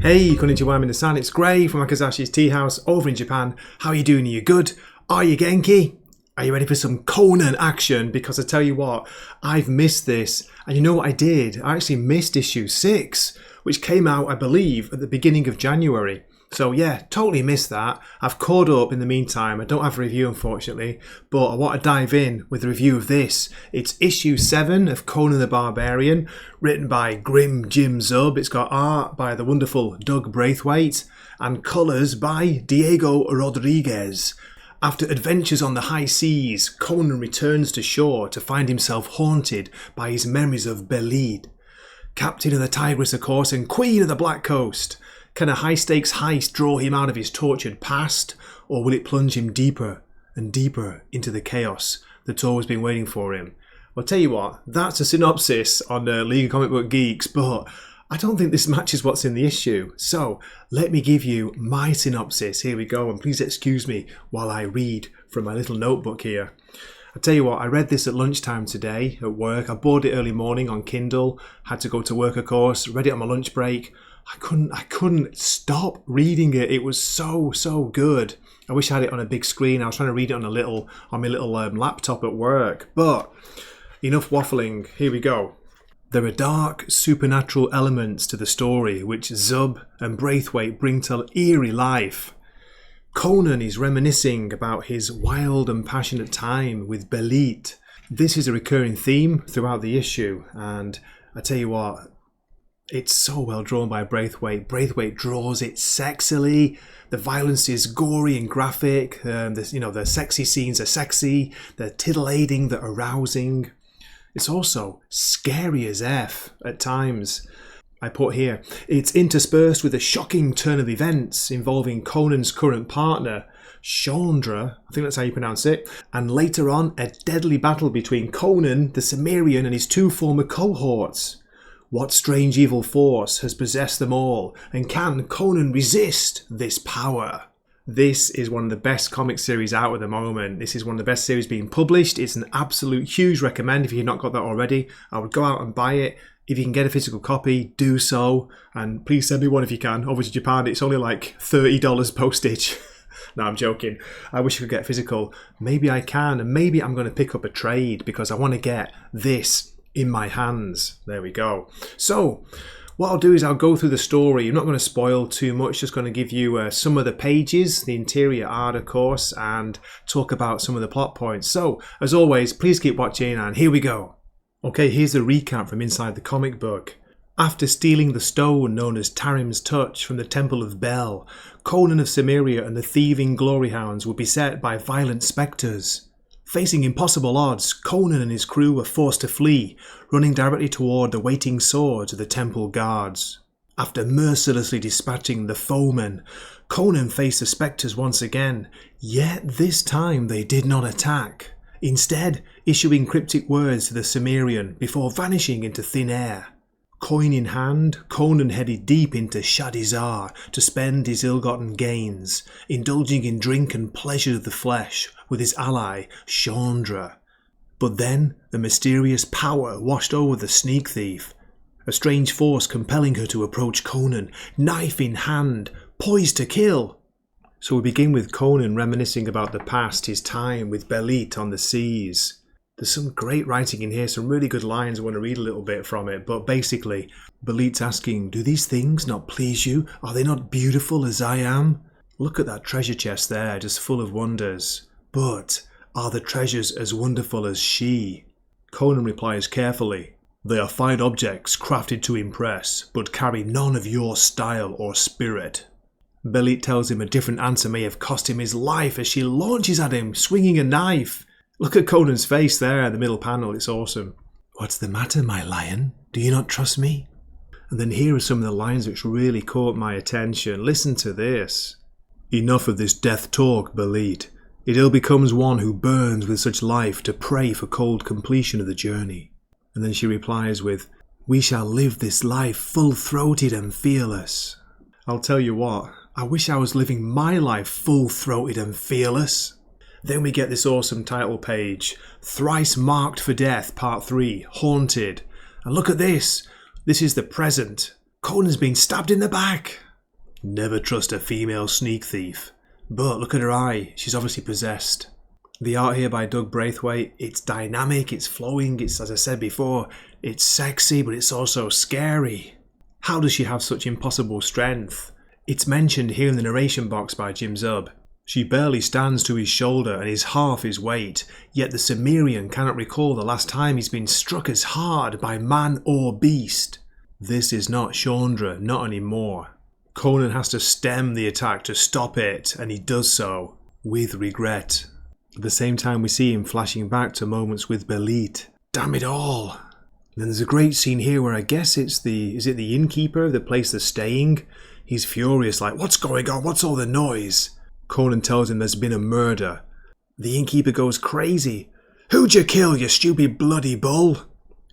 Hey, konnichiwa minasan, it's Gray from Wakizashi's Teahouse over in Japan. How are you doing? Are you good? Are you Genki? Are you ready for some Conan action? Because I tell you what, I've missed this. And you know what I did? I actually missed issue 6, which came out, I believe, at the beginning of January. So yeah, totally missed that. I've caught up in the meantime. I don't have a review, unfortunately, but I want to dive in with a review of this. It's issue 7 of Conan the Barbarian, written by Grim Jim Zub. It's got art by the wonderful Doug Braithwaite and colours by Diego Rodriguez. After adventures on the high seas, Conan returns to shore to find himself haunted by his memories of Belid, captain of the Tigris, of course, and queen of the Black Coast. Can a high-stakes heist draw him out of his tortured past, or will it plunge him deeper and deeper into the chaos that's always been waiting for him? Well, I'll tell you what, that's a synopsis on League of Comic Book Geeks, but I don't think this matches what's in the issue. So let me give you my synopsis. Here we go, and please excuse me while I read from my little notebook here. I'll tell you what, I read this at lunchtime today at work. I bought it early morning on Kindle, had to go to work, of course, read it on my lunch break. I couldn't stop reading it. It was so good. I wish I had it on a big screen. I was trying to read it on my little laptop at work. But enough waffling. Here we go. There are dark, supernatural elements to the story which Zub and Braithwaite bring to eerie life. Conan is reminiscing about his wild and passionate time with Belid. This is a recurring theme throughout the issue, and I tell you what, it's so well drawn by Braithwaite. Braithwaite draws it sexily. The violence is gory and graphic. The sexy scenes are sexy. They're titillating, they're arousing. It's also scary as F at times. I put here, it's interspersed with a shocking turn of events involving Conan's current partner, Chaundra, I think that's how you pronounce it, and later on a deadly battle between Conan, the Cimmerian, and his 2 former cohorts. What strange evil force has possessed them all, and can Conan resist this power? This is one of the best comic series out at the moment. This is one of the best series being published. It's an absolute huge recommend if you've not got that already. I would go out and buy it. If you can get a physical copy, do so. And please send me one if you can. Over to Japan, it's only like $30 postage. No, I'm joking. I wish I could get physical. Maybe I can, and maybe I'm going to pick up a trade because I want to get this in my hands. There we go. So what I'll do is I'll go through the story. I'm not going to spoil too much, just going to give you some of the pages, the interior art of course, and talk about some of the plot points. So as always, please keep watching, and here we go. Okay, here's a recap from inside the comic book. After stealing the stone known as Tarim's Touch from the Temple of Bel, Conan of Cimmeria and the thieving glory hounds were beset by violent spectres. Facing impossible odds, Conan and his crew were forced to flee, running directly toward the waiting swords of the temple guards. After mercilessly dispatching the foemen, Conan faced the spectres once again, yet this time they did not attack, instead issuing cryptic words to the Cimmerian before vanishing into thin air. Coin in hand, Conan headed deep into Shadizar to spend his ill-gotten gains, indulging in drink and pleasure of the flesh with his ally, Chaundra. But then the mysterious power washed over the sneak thief, a strange force compelling her to approach Conan, knife in hand, poised to kill. So we begin with Conan reminiscing about the past, his time with Belid on the seas. There's some great writing in here, some really good lines. I want to read a little bit from it. But basically, Belid's asking, do these things not please you? Are they not beautiful as I am? Look at that treasure chest there, just full of wonders. But are the treasures as wonderful as she? Conan replies carefully, they are fine objects crafted to impress, but carry none of your style or spirit. Belid tells him a different answer may have cost him his life as she launches at him, swinging a knife. Look at Conan's face there in the middle panel, it's awesome. What's the matter, my lion? Do you not trust me? And then here are some of the lines which really caught my attention. Listen to this. Enough of this death talk, Belid. It ill becomes one who burns with such life to pray for cold completion of the journey. And then she replies with, we shall live this life full-throated and fearless. I'll tell you what, I wish I was living my life full-throated and fearless. Then we get this awesome title page, Thrice Marked for Death, Part 3, Haunted. And look at this. This is the present. Conan's been stabbed in the back. Never trust a female sneak thief. But look at her eye, she's obviously possessed. The art here by Doug Braithwaite, it's dynamic, it's flowing, it's, as I said before, it's sexy, but it's also scary. How does she have such impossible strength? It's mentioned here in the narration box by Jim Zub. She barely stands to his shoulder and is half his weight, yet the Cimmerian cannot recall the last time he's been struck as hard by man or beast. This is not Chaundra, not anymore. Conan has to stem the attack to stop it, and he does so, with regret. At the same time we see him flashing back to moments with Belit. Damn it all! And then there's a great scene here where I guess is it the innkeeper, the place they're staying? He's furious, like, what's going on, what's all the noise? Conan tells him there's been a murder. The innkeeper goes crazy. Who'd you kill, you stupid bloody bull?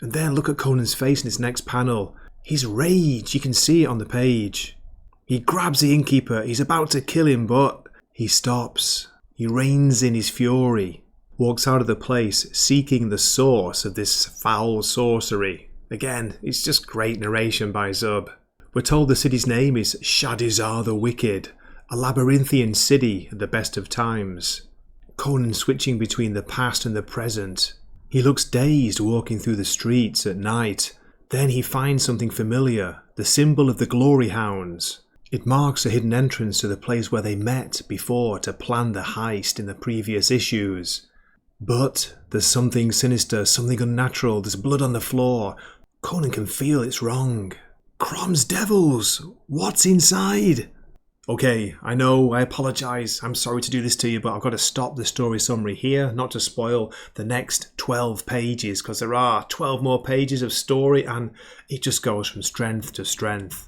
And then look at Conan's face in this next panel. He's rage, you can see it on the page. He grabs the innkeeper, he's about to kill him, but he stops. He reins in his fury, walks out of the place seeking the source of this foul sorcery. Again, it's just great narration by Zub. We're told the city's name is Shadizar the Wicked, a labyrinthian city at the best of times. Conan switching between the past and the present. He looks dazed walking through the streets at night. Then he finds something familiar, the symbol of the Glory Hounds. It marks a hidden entrance to the place where they met before to plan the heist in the previous issues. But there's something sinister, something unnatural, there's blood on the floor. Conan can feel it's wrong. Crom's devils! What's inside? Okay, I know, I apologise, I'm sorry to do this to you, but I've got to stop the story summary here, not to spoil the next 12 pages, because there are 12 more pages of story and it just goes from strength to strength.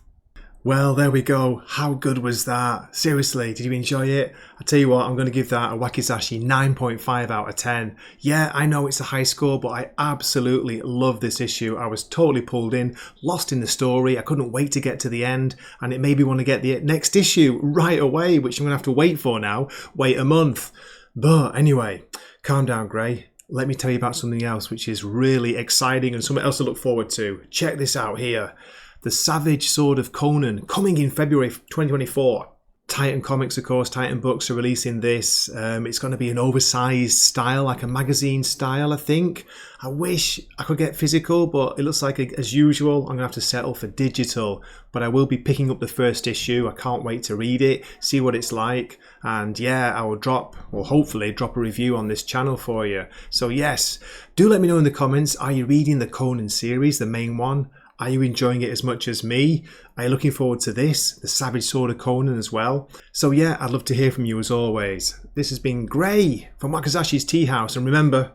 Well, there we go. How good was that? Seriously, did you enjoy it? I tell you what, I'm going to give that a Wakizashi 9.5 out of 10. Yeah, I know it's a high score, but I absolutely love this issue. I was totally pulled in, lost in the story. I couldn't wait to get to the end, and it made me want to get the next issue right away, which I'm going to have to wait for now. Wait a month. But anyway, calm down, Gray. Let me tell you about something else which is really exciting and something else to look forward to. Check this out here. The Savage Sword of Conan, coming in February 2024. Titan Comics, of course, Titan Books are releasing this. It's going to be an oversized style, like a magazine style, I think. I wish I could get physical, but it looks like, as usual, I'm going to have to settle for digital. But I will be picking up the first issue. I can't wait to read it, see what it's like. And yeah, I will hopefully drop a review on this channel for you. So yes, do let me know in the comments, are you reading the Conan series, the main one? Are you enjoying it as much as me? Are you looking forward to this, the Savage Sword of Conan as well? So yeah, I'd love to hear from you as always. This has been Gray from Wakizashi's Teahouse, and remember,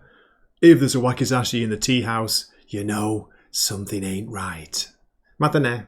if there's a Wakizashi in the Teahouse, you know something ain't right. Matane.